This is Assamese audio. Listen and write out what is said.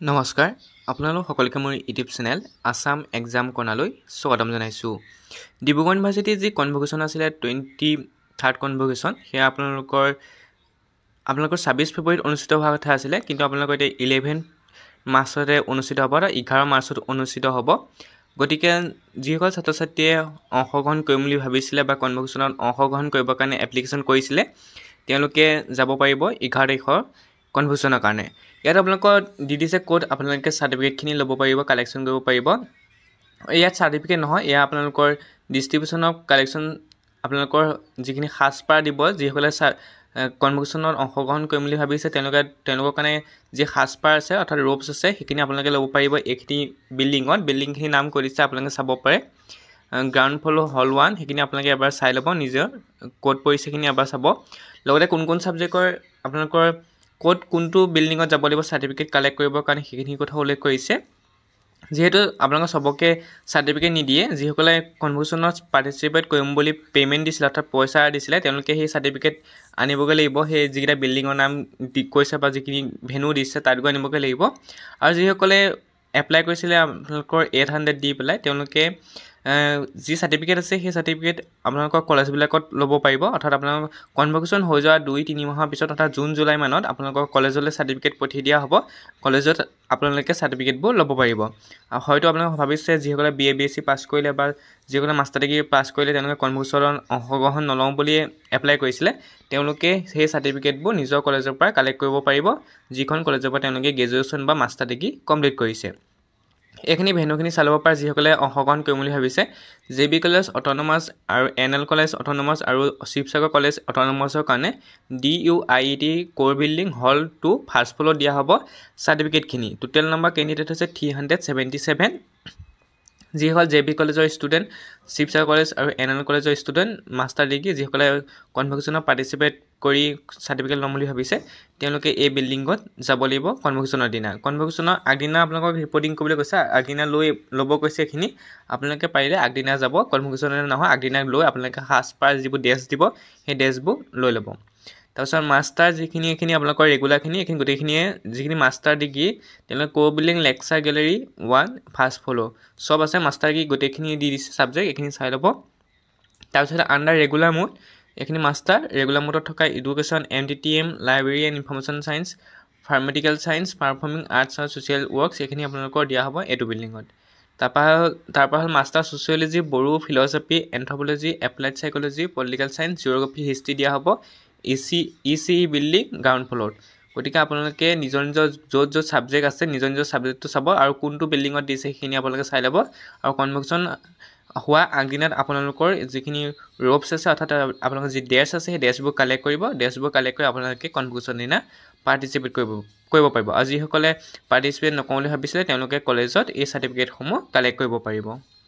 নমস্কাৰ আপোনালোক সকলোকে মোৰ ইউটিউব চেনেল আসাম এক্সাম কৰ্ণাৰলৈ স্বাগতম জনাইছোঁ। ডিব্ৰুগড় ইউনিভাৰ্চিটিৰ যি কনভোকেশ্যন আছিলে 23rd কনভোকেশ্যন সেয়া আপোনালোকৰ 26 ফেব্ৰুৱাৰীত অনুষ্ঠিত হোৱা কথা আছিলে, কিন্তু আপোনালোকৰ এতিয়া 11 মাৰ্চতে অনুষ্ঠিত হ'ব আৰু 11 মাৰ্চত অনুষ্ঠিত হ'ব। গতিকে যিসকল ছাত্ৰ ছাত্ৰীয়ে অংশগ্ৰহণ কৰিম বুলি ভাবিছিলে বা কনভোকেশ্যনত অংশগ্ৰহণ কৰিবৰ কাৰণে এপ্লিকেশ্যন কৰিছিলে তেওঁলোকে যাব পাৰিব 11 তাৰিখৰ কনভোকেশ্যনৰ কাৰণে। ইয়াত আপোনালোকৰ দি দিছে ক'ত আপোনালোকে চাৰ্টিফিকেটখিনি ল'ব পাৰিব, কালেকশ্যন কৰিব পাৰিব। ইয়াত চাৰ্টিফিকেট নহয়, এয়া আপোনালোকৰ ডিষ্ট্ৰিবিউশ্যন অফ কালেকশ্যন আপোনালোকৰ যিখিনি সাজপাৰ দিব, যিসকলে কনভোকেশ্যনত অংশগ্ৰহণ কৰিম বুলি ভাবিছে তেওঁলোকৰ কাৰণে যি সাজপাৰ আছে অৰ্থাৎ ৰোপছ আছে সেইখিনি আপোনালোকে ল'ব পাৰিব। এইখিনি বিল্ডিংখিনিৰ নাম কৈ দিছে, আপোনালোকে চাব পাৰে। গ্ৰাউণ্ড ফ্ল'ৰ হল 1 সেইখিনি আপোনালোকে এবাৰ চাই ল'ব, নিজৰ ক'ত পৰিছে সেইখিনি এবাৰ চাব। লগতে কোন ছাবজেক্টৰ আপোনালোকৰ ক'ত কোনটো বিল্ডিঙত যাব লাগিব চাৰ্টিফিকেট কালেক্ট কৰিবৰ কাৰণে সেইখিনি কথা উল্লেখ কৰিছে। যিহেতু আপোনালোকৰ চবকে চাৰ্টিফিকেট নিদিয়ে, যিসকলে কনভোকেশ্যনত পাৰ্টিচিপেট কৰিম বুলি পে'মেণ্ট দিছিলে অৰ্থাৎ পইচা দিছিলে তেওঁলোকে সেই চাৰ্টিফিকেট আনিবগৈ লাগিব। সেই যিকেইটা বিল্ডিঙৰ নাম কৈছে বা যিখিনি ভেনু দিছে তাত গৈ আনিবগৈ লাগিব। আৰু যিসকলে এপ্লাই কৰিছিলে আপোনালোকৰ 800 দি পেলাই তেওঁলোকে যি চাৰ্টিফিকেট আছে সেই চাৰ্টিফিকেট আপোনালোকৰ কলেজবিলাকত ল'ব পাৰিব। অৰ্থাৎ আপোনালোকৰ কনভোকেশ্যন হৈ যোৱা 2-3 মাহৰ পিছত অৰ্থাৎ জুন জুলাই মানত আপোনালোকৰ কলেজলৈ চাৰ্টিফিকেট পঠিয়াই দিয়া হ'ব। কলেজত আপোনালোকে চাৰ্টিফিকেটবোৰ ল'ব পাৰিব। হয়তো আপোনালোকে ভাবিছে যিসকলে BA BSc পাছ কৰিলে বা যিসকলে মাষ্টাৰ ডিগ্ৰী পাছ কৰিলে তেওঁলোকে কনভোকেশ্যনত অংশগ্ৰহণ নলওঁ বুলি এপ্লাই কৰিছিলে, তেওঁলোকে সেই চাৰ্টিফিকেটবোৰ নিজৰ কলেজৰ পৰা কালেক্ট কৰিব পাৰিব, যিখন কলেজৰ পৰা তেওঁলোকে গ্ৰেজুৱেশ্যন বা মাষ্টাৰ ডিগ্ৰী কমপ্লিট কৰিছে। এইখিনি ভেনুখিনি চাই ল'ব পাৰে যিসকলে অংশগ্ৰহণ কৰিম বুলি ভাবিছে। JB কলেজ অট'নমাছ আৰু NL কলেজ অট'নমাছ আৰু শিৱসাগৰ কলেজ অট'নমাছৰ কাৰণে DUIET ক'ৰ বিল্ডিং হল 2 ফাৰ্ষ্ট ফ্ল'ৰত দিয়া হ'ব চাৰ্টিফিকেটখিনি। টোটেল নম্বৰ কেণ্ডিডেট হৈছে 377। যিসকল JB কলেজৰ ষ্টুডেণ্ট, শিৱসাগৰ কলেজ আৰু NL কলেজৰ ষ্টুডেণ্ট মাষ্টাৰ ডিগ্ৰী যিসকলে কনভোকেশ্যনত পাৰ্টিচিপেট কৰি চাৰ্টিফিকেট ল'ম বুলি ভাবিছে তেওঁলোকে এই বিল্ডিঙত যাব লাগিব কনভোকেশ্যনৰ দিনা। কনভোকেশ্যনৰ আগদিনা আপোনালোকক ৰিপৰ্টিং কৰিবলৈ কৈছে, আগদিনা ল'ব কৈছে। এইখিনি আপোনালোকে পাৰিলে আগদিনা যাব, কনভোকেশ্যনৰ নহয় আগদিনা লৈ আপোনালোকে সাজপাৰ যিবোৰ ড্ৰেছ দিব সেই ড্ৰেছবোৰ লৈ ল'ব। তাৰপিছত মাষ্টাৰ এইখিনি আপোনালোকৰ ৰেগুলাৰখিনি এইখিনি গোটেইখিনিয়ে যিখিনি মাষ্টাৰ ডিগ্ৰী তেওঁলোকে ক'ৰ building lecture gallery 1 first floor চব আছে। মাষ্টাৰ ডিগ্ৰী গোটেইখিনি দি দিছে ছাবজেক্ট, এইখিনি চাই ল'ব। তাৰপিছত আণ্ডাৰ ৰেগুলাৰ মোড এইখিনি মাষ্টাৰ ৰেগুলাৰ মোডত থকা education, MTTM, library and information science, pharmaceutical science, performing arts আৰু ছ'চিয়েল ৱৰ্কছ এইখিনি আপোনালোকৰ দিয়া হ'ব এইটো বিল্ডিঙত। তাৰপৰা হ'ল master sociology, Bodo, philosophy, anthropology, applied psychology, political science, geography, history দিয়া হ'ব ECE বিল্ডিং গ্ৰাউণ্ড ফ্ল'ৰত। গতিকে আপোনালোকে নিজৰ য'ত ছাবজেক্ট আছে নিজৰ ছাবজেক্টটো চাব আৰু কোনটো বিল্ডিঙত দিছে সেইখিনি আপোনালোকে চাই ল'ব। আৰু কনভোকেশ্যন হোৱা আগদিনাত আপোনালোকৰ যিখিনি ৰোপছ আছে অৰ্থাৎ আপোনালোকৰ যি ড্ৰেছ আছে সেই ড্ৰেছবোৰ কালেক্ট কৰিব। ড্ৰেছবোৰ কালেক্ট কৰি আপোনালোকে কনভোকেশ্যন দিনা পাৰ্টিচিপেট কৰিব পাৰিব। আৰু যিসকলে পাৰ্টিচিপেট নকৰোঁ বুলি ভাবিছিলে তেওঁলোকে কলেজত এই চাৰ্টিফিকেটসমূহ কালেক্ট কৰিব পাৰিব।